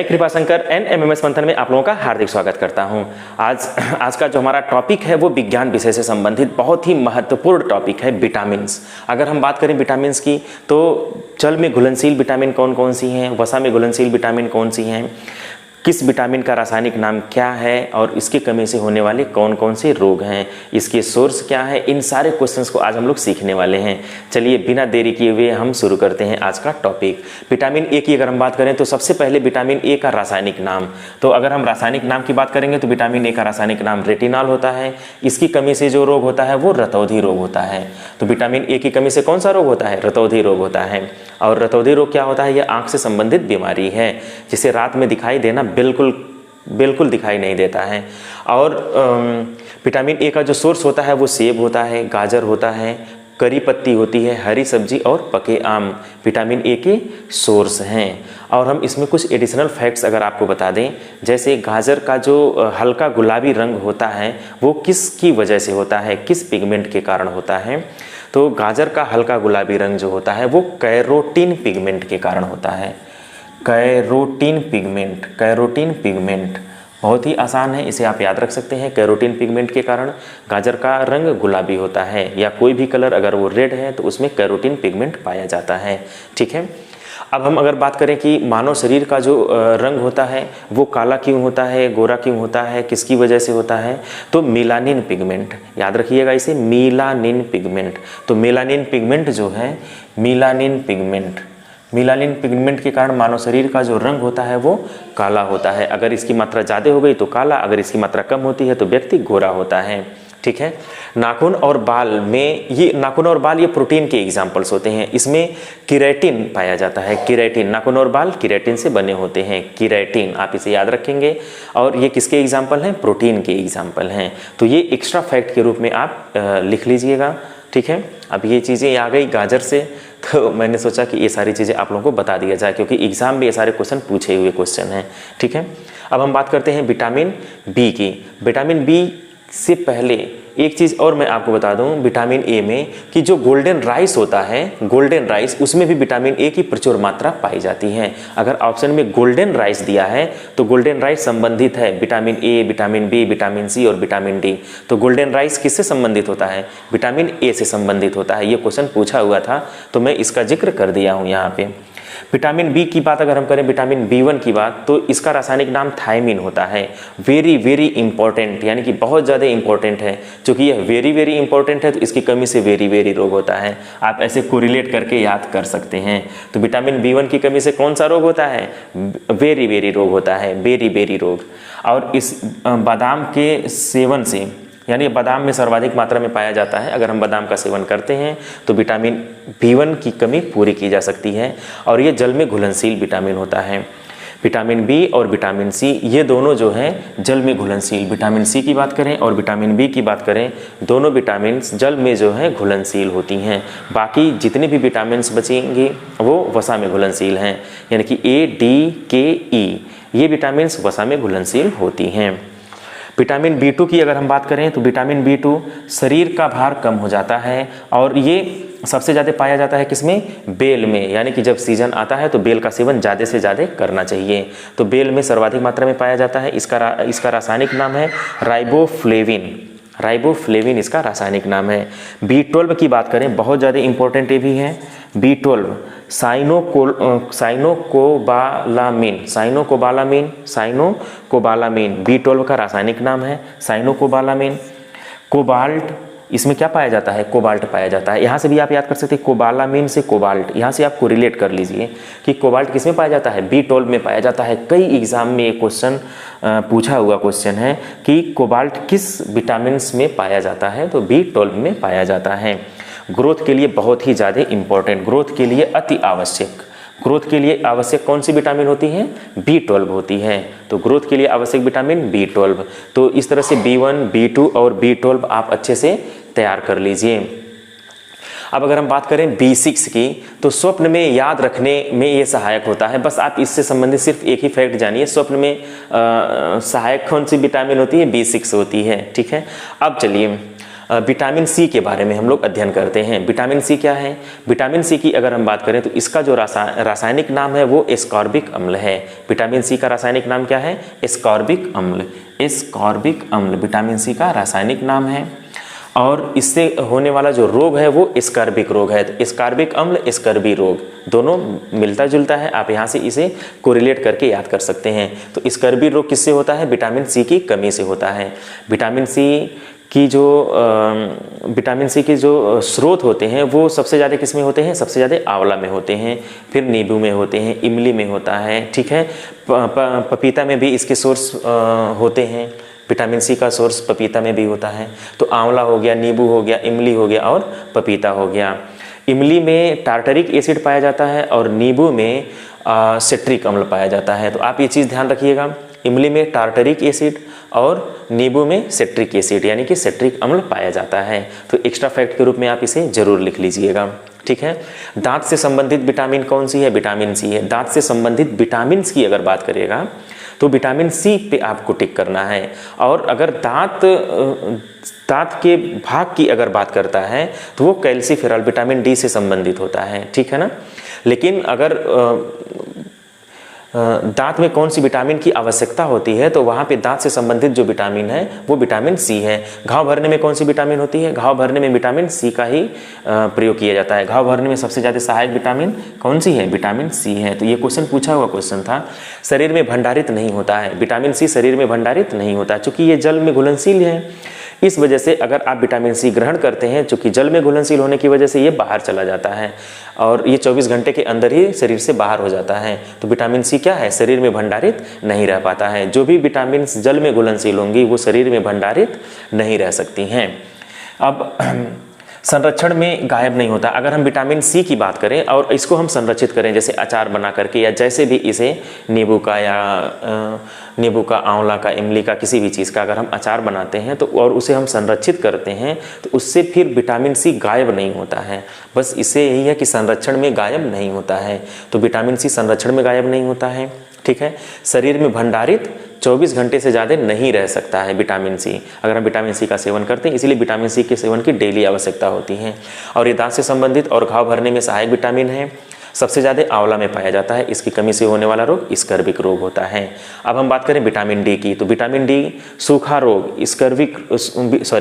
मैं कृपाशंकर NMMS मंथन में आप लोगों का हार्दिक स्वागत करता हूं। आज का जो हमारा टॉपिक है वो विज्ञान विषय से संबंधित बहुत ही महत्वपूर्ण टॉपिक है विटामिन्स। अगर हम बात करें विटामिन्स की तो जल में घुलनशील विटामिन कौन कौन सी हैं, वसा में घुलनशील विटामिन कौन सी हैं, किस विटामिन का रासायनिक नाम क्या है और इसकी कमी से होने वाले कौन कौन से रोग हैं, इसके सोर्स क्या है, इन सारे क्वेश्चंस को आज हम लोग सीखने वाले हैं। चलिए बिना देरी किए हुए हम शुरू करते हैं आज का टॉपिक। विटामिन ए की अगर हम बात करें तो सबसे पहले विटामिन ए का रासायनिक नाम, तो अगर हम रासायनिक नाम की बात करेंगे तो विटामिन ए का रासायनिक नाम रेटिनॉल होता है। इसकी कमी से जो रोग होता है वो रतौंधी रोग होता है। तो विटामिन ए की कमी से कौन सा रोग होता है? रतौंधी रोग होता है। और रतौंधी रोग क्या होता है? यह आंख से संबंधित बीमारी है जिसे रात में दिखाई देना बिल्कुल दिखाई नहीं देता है। और विटामिन ए का जो सोर्स होता है वो सेब होता है, गाजर होता है, करी पत्ती होती है, हरी सब्जी और पके आम विटामिन ए के सोर्स हैं। और हम इसमें कुछ एडिशनल फैक्ट्स अगर आपको बता दें, जैसे गाजर का जो हल्का गुलाबी रंग होता है वो किसकी वजह से होता है, किस पिगमेंट के कारण होता है? तो गाजर का हल्का गुलाबी रंग जो होता है वो कैरोटीन पिगमेंट के कारण होता है। कैरोटीन पिगमेंट बहुत ही आसान है, इसे आप याद रख सकते हैं। कैरोटीन पिगमेंट के कारण गाजर का रंग गुलाबी होता है, या कोई भी कलर अगर वो रेड है तो उसमें कैरोटीन पिगमेंट पाया जाता है। ठीक है, अब हम अगर बात करें कि मानव शरीर का जो रंग होता है वो काला क्यों होता है, गोरा क्यों होता है, किसकी वजह से होता है? तो मेलानिन पिगमेंट, याद रखिएगा इसे, मेलानिन पिगमेंट। तो मेलानिन पिगमेंट जो है, मेलानिन पिगमेंट के कारण मानव शरीर का जो रंग होता है वो काला होता है। अगर इसकी मात्रा ज़्यादा हो गई तो काला, अगर इसकी मात्रा कम होती है तो व्यक्ति गोरा होता है। ठीक है, नाखून और बाल में ये प्रोटीन के एग्जाम्पल्स होते हैं। इसमें केराटिन पाया जाता है। केराटिन, नाखून और बाल केराटिन से बने होते हैं। केराटिन, आप इसे याद रखेंगे। और ये किसके एग्जाम्पल हैं? प्रोटीन के एग्जाम्पल हैं। तो ये एक्स्ट्रा फैक्ट के रूप में आप लिख लीजिएगा। ठीक है, अब ये चीज़ें आ गई गाजर से, तो मैंने सोचा कि ये सारी चीज़ें आप लोगों को बता दिया जाए, क्योंकि एग्जाम में ये सारे क्वेश्चन पूछे हुए क्वेश्चन हैं। ठीक है, अब हम बात करते हैं विटामिन बी की। विटामिन बी से पहले एक चीज़ और मैं आपको बता दूं विटामिन ए में, कि जो गोल्डन राइस होता है, गोल्डन राइस, उसमें भी विटामिन ए की प्रचुर मात्रा पाई जाती है। अगर ऑप्शन में गोल्डन राइस दिया है तो गोल्डन राइस संबंधित है vitamin A, vitamin B, vitamin C और विटामिन डी। तो गोल्डन राइस किससे संबंधित होता है? विटामिन ए से संबंधित होता है। ये क्वेश्चन पूछा हुआ था तो मैं इसका जिक्र कर दिया हूँ यहाँ पे। विटामिन बी की बात अगर हम करें, विटामिन B1 की बात, तो इसका रासायनिक नाम थायमिन होता है। वेरी इंपॉर्टेंट, यानी कि बहुत ज़्यादा इंपॉर्टेंट है। चूँकि यह वेरी इंपॉर्टेंट है तो इसकी कमी से वेरी रोग होता है। आप ऐसे कोरिलेट करके याद कर सकते हैं। तो विटामिन B1 की कमी से कौन सा रोग होता है? वेरी रोग होता है, वेरी रोग। और इस बादाम के सेवन से, यानी बादाम में सर्वाधिक मात्रा में पाया जाता है, अगर हम बादाम का सेवन करते हैं तो विटामिन B1 की कमी पूरी की जा सकती है। और ये जल में घुलनशील विटामिन होता है। विटामिन बी और विटामिन सी ये दोनों जो हैं जल में घुलनशील, विटामिन सी की बात करें और विटामिन बी की बात करें, दोनों विटामिन जल में जो है घुलनशील होती हैं। बाकी जितने भी विटामिन बचेंगे वो वसा में घुलनशील हैं, यानी कि A, D, K, E ये विटामिन वसा में घुलनशील होती हैं। विटामिन B2 की अगर हम बात करें तो विटामिन B2 शरीर का भार कम हो जाता है, और ये सबसे ज़्यादा पाया जाता है किसमें? बेल में। यानी कि जब सीजन आता है तो बेल का सेवन ज़्यादा से ज़्यादा करना चाहिए। तो बेल में सर्वाधिक मात्रा में पाया जाता है। इसका रासायनिक नाम है राइबोफ्लेविन इसका रासायनिक नाम है। B12 की बात करें, बहुत ज़्यादा इंपॉर्टेंट ये भी है। B12 साइनोकोबालामीन B12 का रासायनिक नाम है साइनोकोबालामीन। कोबाल्ट, इसमें क्या पाया जाता है? कोबाल्ट पाया जाता है। यहाँ से भी आप याद कर सकते हैं कोबालामीन से कोबाल्ट, यहाँ से आप कोरिलेट कर लीजिए कि कोबाल्ट किस में पाया जाता है? B12 में पाया जाता है। कई एग्जाम में ये क्वेश्चन पूछा हुआ क्वेश्चन है कि कोबाल्ट किस विटामिन में पाया जाता है? तो B12 में पाया जाता है। ग्रोथ के लिए बहुत ही ज़्यादा इंपॉर्टेंट, ग्रोथ के लिए अति आवश्यक, ग्रोथ के लिए आवश्यक कौन सी विटामिन होती है? B12 होती है। तो ग्रोथ के लिए आवश्यक विटामिन B12। तो इस तरह से B1, B2 और B12 आप अच्छे से तैयार कर लीजिए। अब अगर हम बात करें B6 की, तो स्वप्न में याद रखने में ये सहायक होता है। बस आप इससे संबंधित सिर्फ एक ही फैक्ट जानिए, स्वप्न में सहायक कौन सी विटामिन होती है? B6 होती है। ठीक है, अब चलिए विटामिन सी के बारे में हम लोग अध्ययन करते हैं। विटामिन सी क्या है? विटामिन सी की अगर हम बात करें तो इसका जो रासायनिक नाम है वो एस्कॉर्बिक अम्ल है। विटामिन सी का रासायनिक नाम क्या है? एस्कॉर्बिक अम्ल। एस्कॉर्बिक अम्ल विटामिन सी का रासायनिक नाम है और इससे होने वाला जो रोग है वो स्कर्बिक रोग है। तो स्कर्बिक अम्ल स्कर्बी रोग दोनों मिलता जुलता है, आप यहाँ से इसे कोरिलेट करके याद कर सकते हैं। तो स्कर्बी रोग किससे होता है? विटामिन सी की कमी से होता है। विटामिन सी के जो स्रोत होते हैं वो सबसे ज़्यादा किस में होते हैं? सबसे ज़्यादा आंवला में होते हैं, फिर नींबू में होते हैं, इमली में होता है, ठीक है। पपीता में भी इसके सोर्स होते हैं। विटामिन सी का सोर्स पपीता में भी होता है। तो आंवला हो गया, नींबू हो गया, इमली हो गया और पपीता हो गया। इमली में टार्टरिक एसिड पाया जाता है और नींबू में सिट्रिक अम्ल पाया जाता है। तो आप ये चीज़ ध्यान रखिएगा, इमली में टार्टरिक एसिड और नींबू में सिट्रिक एसिड यानी कि सिट्रिक अम्ल पाया जाता है। तो एक्स्ट्रा फैक्ट के रूप में आप इसे जरूर लिख लीजिएगा, ठीक है। दांत से संबंधित विटामिन कौन सी है? विटामिन सी है। दांत से संबंधित विटामिन की अगर बात करिएगा तो विटामिन सी पे आपको टिक करना है। और अगर दांत के भाग की अगर बात करता है तो वो कैल्सीफेरॉल विटामिन डी से संबंधित होता है, ठीक है ना। लेकिन अगर दांत में कौन सी विटामिन की आवश्यकता होती है तो वहाँ पे दांत से संबंधित जो विटामिन है वो विटामिन सी है। घाव भरने में कौन सी विटामिन होती है? घाव भरने में विटामिन सी का ही प्रयोग किया जाता है। घाव भरने में सबसे ज़्यादा सहायक विटामिन कौन सी है? विटामिन सी है। तो ये क्वेश्चन पूछा हुआ क्वेश्चन था। शरीर में भंडारित नहीं होता है, विटामिन सी शरीर में भंडारित नहीं होता चूँकि ये जल में घुलनशील है। इस वजह से अगर आप विटामिन सी ग्रहण करते हैं, चूँकि जल में घुलनशील होने की वजह से ये बाहर चला जाता है और ये 24 घंटे के अंदर ही शरीर से बाहर हो जाता है। तो विटामिन सी क्या है? शरीर में भंडारित नहीं रह पाता है। जो भी विटामिन जल में घुलनशील होंगी वो शरीर में भंडारित नहीं रह सकती हैं। अब संरक्षण में गायब नहीं होता। अगर हम विटामिन सी की बात करें और इसको हम संरक्षित करें जैसे अचार बना करके या जैसे भी इसे नींबू का, आंवला का, इमली का, किसी भी चीज़ का अगर हम अचार बनाते हैं तो और उसे हम संरक्षित करते हैं तो उससे फिर विटामिन सी गायब नहीं होता है। बस इससे यही है कि संरक्षण में गायब नहीं होता है। तो विटामिन सी संरक्षण में गायब नहीं होता है, ठीक है। शरीर में भंडारित 24 घंटे से ज़्यादा नहीं रह सकता है विटामिन सी अगर हम विटामिन सी का सेवन करते हैं, इसीलिए विटामिन सी के सेवन की डेली आवश्यकता होती है। और ये दांत से संबंधित और घाव भरने में सहायक विटामिन है। सबसे ज़्यादा आंवला में पाया जाता है। इसकी कमी से होने वाला रोग स्कर्बिक रोग होता है। अब हम बात करें विटामिन डी की, तो विटामिन डी सूखा रोग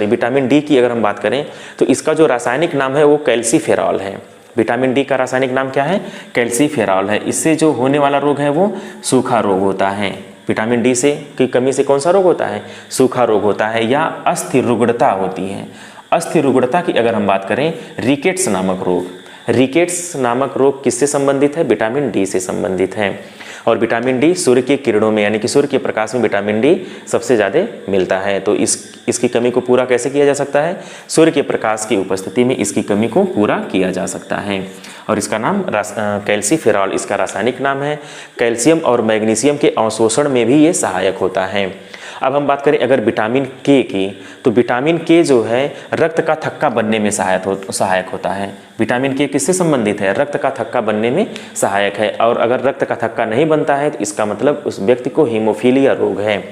विटामिन डी की अगर हम बात करें तो इसका जो रासायनिक नाम है वो कैल्सीफेरॉल है। विटामिन डी का रासायनिक नाम क्या है? कैल्सीफेरॉल है। इससे जो होने वाला रोग है वो सूखा रोग होता है। विटामिन डी से की कमी से कौन सा रोग होता है? सूखा रोग होता है या अस्थि रुग्णता होती है। अस्थि रुग्णता की अगर हम बात करें, रिकेट्स नामक रोग, रिकेट्स नामक रोग किससे संबंधित है? विटामिन डी से संबंधित है। और विटामिन डी सूर्य की किरणों में यानी कि सूर्य के प्रकाश में विटामिन डी सबसे ज़्यादा मिलता है। तो इसकी कमी को पूरा कैसे किया जा सकता है? सूर्य के प्रकाश की उपस्थिति में इसकी कमी को पूरा किया जा सकता है। और इसका नाम कैल्सीफेरॉल इसका रासायनिक नाम है। कैल्शियम और मैग्नीशियम के अवशोषण में भी ये सहायक होता है। अब हम बात करें अगर विटामिन के की, तो विटामिन के जो है रक्त का थक्का बनने में सहायक होता है। विटामिन के किससे संबंधित है? रक्त का थक्का बनने में सहायक है। और अगर रक्त का थक्का नहीं बनता है तो इसका मतलब उस व्यक्ति को हीमोफीलिया रोग है।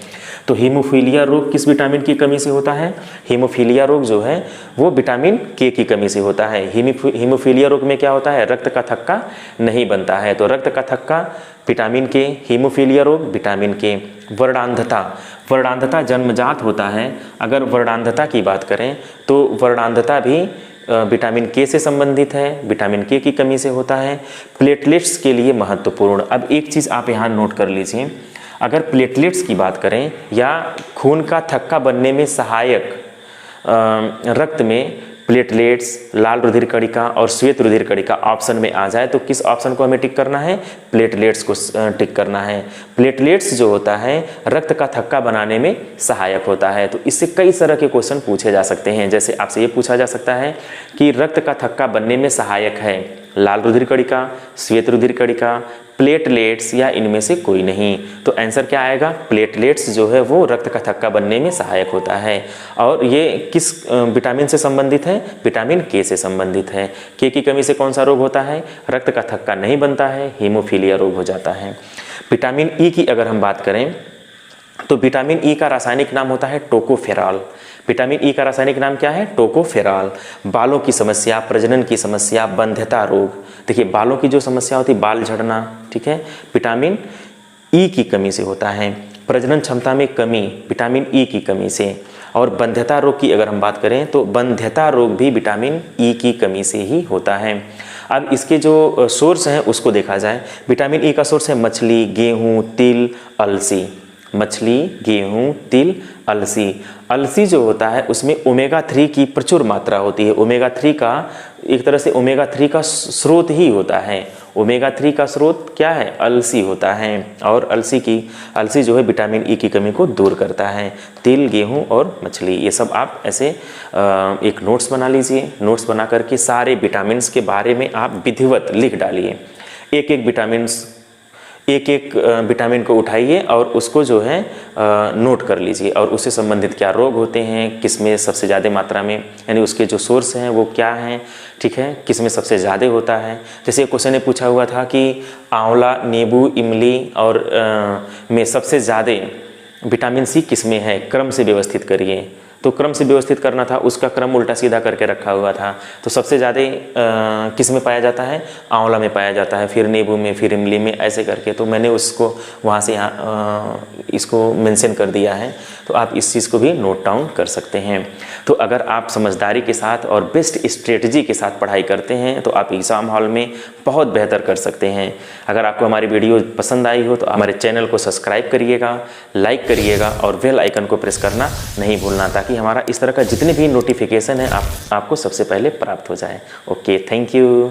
तो हीमोफीलिया रोग किस विटामिन की कमी से होता है? हीमोफीलिया रोग जो है वो विटामिन के की कमी से होता है। हीमोफीलिया रोग में क्या होता है? रक्त का थक्का नहीं बनता है। तो रक्त का थक्का विटामिन के, हीमोफीलिया रोग विटामिन के। वर्णांधता जन्मजात होता है। अगर वर्णांधता की बात करें तो वर्णांधता भी विटामिन के से संबंधित है, विटामिन के की कमी से होता है। प्लेटलेट्स के लिए महत्वपूर्ण। अब एक चीज़ आप यहाँ नोट कर लीजिए, अगर प्लेटलेट्स की बात करें या खून का थक्का बनने में सहायक रक्त में प्लेटलेट्स, लाल रुधिर कणिका और श्वेत रुधिर कणिका ऑप्शन में आ जाए तो किस ऑप्शन को हमें टिक करना है? प्लेटलेट्स को टिक करना है। प्लेटलेट्स जो होता है रक्त का थक्का बनाने में सहायक होता है। तो इससे कई तरह के क्वेश्चन पूछे जा सकते हैं। जैसे आपसे ये पूछा जा सकता है कि रक्त का थक्का बनने में सहायक है लाल रुधिर कणिका, श्वेत रुधिर कणिका, प्लेटलेट्स या इनमें से कोई नहीं। तो आंसर क्या आएगा? प्लेटलेट्स जो है वो रक्त का थक्का बनने में सहायक होता है। और ये किस विटामिन से संबंधित है? विटामिन के से संबंधित है। के की कमी से कौन सा रोग होता है? रक्त का थक्का नहीं बनता है, हीमोफीलिया रोग हो जाता है। विटामिन ई की अगर हम बात करें तो विटामिन ई का रासायनिक नाम होता है टोकोफेरॉल। विटामिन ई का रासायनिक नाम क्या है? टोकोफेरॉल। बालों की समस्या, प्रजनन की समस्या, बंध्यता रोग, देखिए बालों की जो समस्या होती है, बाल झड़ना, ठीक है, विटामिन ई की कमी से होता है। प्रजनन क्षमता में कमी विटामिन ई की कमी से, और बंध्यता रोग की अगर हम बात करें तो बंध्यता रोग भी विटामिन ई की कमी से ही होता है। अब इसके जो सोर्स हैं उसको देखा जाए। विटामिन ई का सोर्स है मछली, गेहूँ, तिल, अलसी। मछली, गेहूँ, तिल, अलसी। अलसी जो होता है उसमें ओमेगा 3 की प्रचुर मात्रा होती है। ओमेगा 3 का एक तरह से ओमेगा 3 का स्रोत ही होता है। ओमेगा 3 का स्रोत क्या है? अलसी होता है। और अलसी जो है विटामिन ई की कमी को दूर करता है। तिल, गेहूं और मछली, ये सब आप ऐसे एक नोट्स बना लीजिए। नोट्स बना करके सारे विटामिन्स के बारे में आप विधिवत लिख डालिए। एक एक विटामिन को उठाइए और उसको जो है नोट कर लीजिए, और उससे संबंधित क्या रोग होते हैं, किसमें सबसे ज़्यादा मात्रा में, यानी उसके जो सोर्स हैं वो क्या हैं, ठीक है, किसमें सबसे ज़्यादा होता है। जैसे क्वेश्चन ने पूछा हुआ था कि आंवला, नींबू, इमली और में सबसे ज़्यादा विटामिन सी किसमें है, क्रम से व्यवस्थित करिए। तो क्रम से व्यवस्थित करना था, उसका क्रम उल्टा सीधा करके रखा हुआ था। तो सबसे ज़्यादा किस में पाया जाता है? आंवला में पाया जाता है, फिर नींबू में, फिर इमली में, ऐसे करके। तो मैंने उसको वहाँ से यहाँ इसको मेंशन कर दिया है, तो आप इस चीज़ को भी नोट डाउन कर सकते हैं। तो अगर आप समझदारी के साथ और बेस्ट स्ट्रेटजी के साथ पढ़ाई करते हैं तो आप एग्ज़ाम हॉल में बहुत बेहतर कर सकते हैं। अगर आपको हमारी वीडियो पसंद आई हो तो हमारे चैनल को सब्सक्राइब करिएगा, लाइक करिएगा और बेल आइकन को प्रेस करना नहीं भूलना, ताकि हमारा इस तरह का जितने भी नोटिफिकेशन है आपको सबसे पहले प्राप्त हो जाए। Okay, thank you.